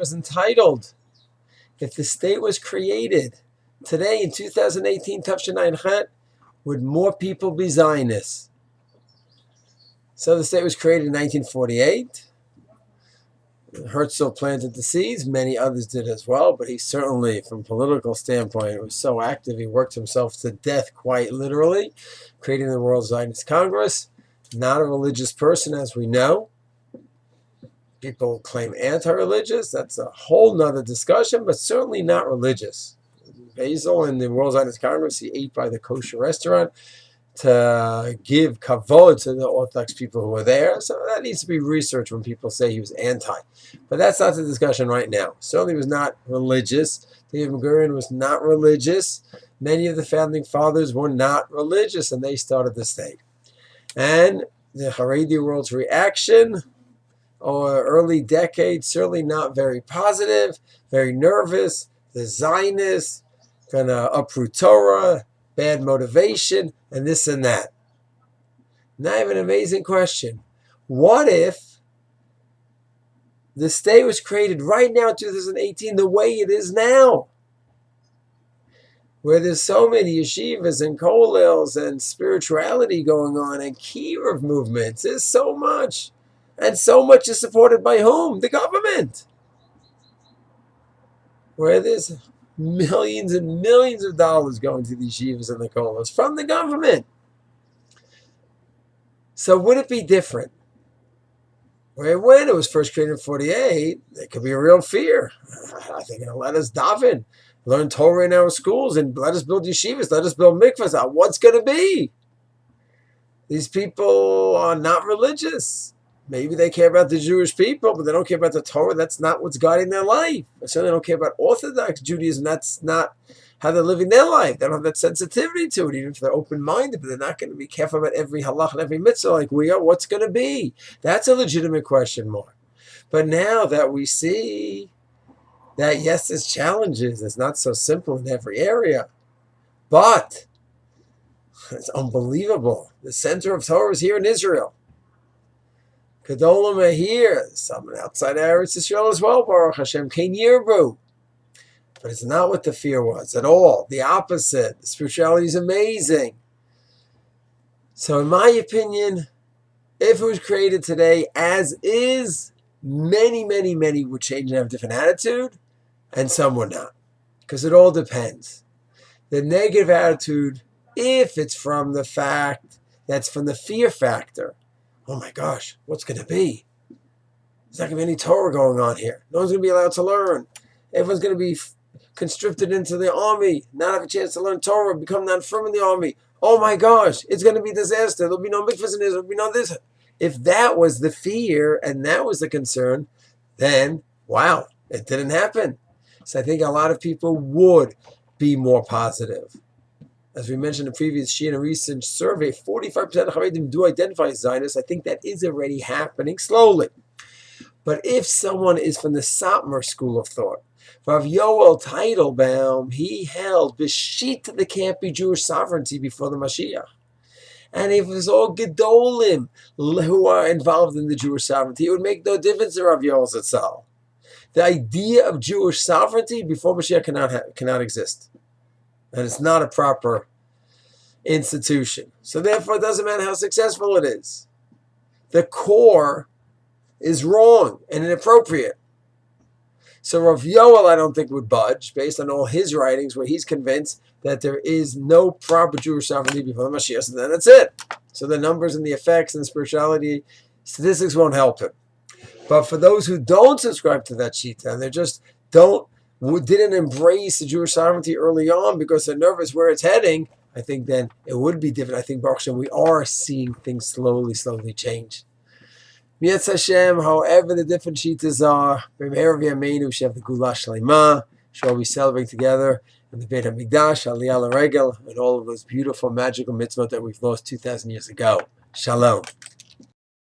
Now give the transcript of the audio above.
is entitled, if the state was created today in 2018, Tafshin Chet, would more people be Zionists? So the state was created in 1948. Herzl planted the seeds. Many others did as well, but he certainly, from a political standpoint, was so active. He worked himself to death, quite literally, creating the World Zionist Congress. Not a religious person, as we know. People claim anti-religious. That's a whole nother discussion, but certainly not religious. Basil in the World Zionist Congress, he ate by the kosher restaurant to give kavod to the Orthodox people who were there. So that needs to be researched when people say he was anti. But that's not the discussion right now. Certainly was not religious. David Ben-Gurion was not religious. Many of the founding fathers were not religious, and they started the state. And the Haredi world's reaction, or early decades, certainly not very positive, very nervous. The Zionists going to uproot Torah, bad motivation, and this and that. Now I have an amazing question. What if the state was created right now in 2018 the way it is now? Where there's so many yeshivas and kollels and spirituality going on and kiruv movements. There's so much. And so much is supported by whom? The government. Where there's millions and millions of dollars going to the yeshivas and the kollels from the government. So would it be different? Where when it was first created in 48, there could be a real fear. Are they going to let us daven, learn Torah in our schools, and let us build yeshivas, let us build mikvahs? What's going to be? These people are not religious. Maybe they care about the Jewish people, but they don't care about the Torah. That's not what's guiding their life. They certainly don't care about Orthodox Judaism. That's not how they're living their life. They don't have that sensitivity to it, even if they're open-minded, but they're not going to be careful about every halach and every mitzvah like we are. What's going to be? That's a legitimate question mark. But now that we see that, yes, there's challenges. It's not so simple in every area. But it's unbelievable. The center of Torah is here in Israel. Gedolim are here. Some outside Eretz Yisrael as well, Baruch Hashem, Kein Yirbu. But it's not what the fear was at all. The opposite. The spirituality is amazing. So in my opinion, if it was created today as is, many, many, many would change and have a different attitude, and some would not. Because it all depends. The negative attitude, if it's from the fact, that's from the fear factor. Oh my gosh, what's going to be? There's not going to be any Torah going on here. No one's going to be allowed to learn. Everyone's going to be conscripted into the army, not have a chance to learn Torah, become non-firm in the army. Oh my gosh, it's going to be a disaster. There'll be no mikvahs in Israel. There'll be no this. If that was the fear and that was the concern, then wow, it didn't happen. So I think a lot of people would be more positive. As we mentioned in the previous Shia recent survey, 45% of Charaidim do identify as Zionists. I think that is already happening slowly. But if someone is from the Satmar school of thought, Rav Yoel Teitelbaum, he held B'shita there can't be Jewish sovereignty before the Mashiach. And if it was all Gedolim who are involved in the Jewish sovereignty, it would make no difference to Rav Yoel Zatzal. The idea of Jewish sovereignty before Mashiach cannot exist. And it's not a proper institution. So therefore, it doesn't matter how successful it is. The core is wrong and inappropriate. So Rav Yoel, I don't think, would budge, based on all his writings, where he's convinced that there is no proper Jewish sovereignty before the Mashiach, and then that's it. So the numbers and the effects and the spirituality, statistics won't help him. But for those who don't subscribe to that shita, and they just didn't embrace the Jewish sovereignty early on because they're nervous where it's heading, I think then it would be different. I think, Baruch Hashem, we are seeing things slowly change. Mietz Hashem, however the different shitas are, B'meir v'yameinu, we should have the Gula Shlema, shall we celebrate together in the Beit HaMikdash, Aliyah L'Regel, and all of those beautiful, magical mitzvot that we've lost 2,000 years ago. Shalom.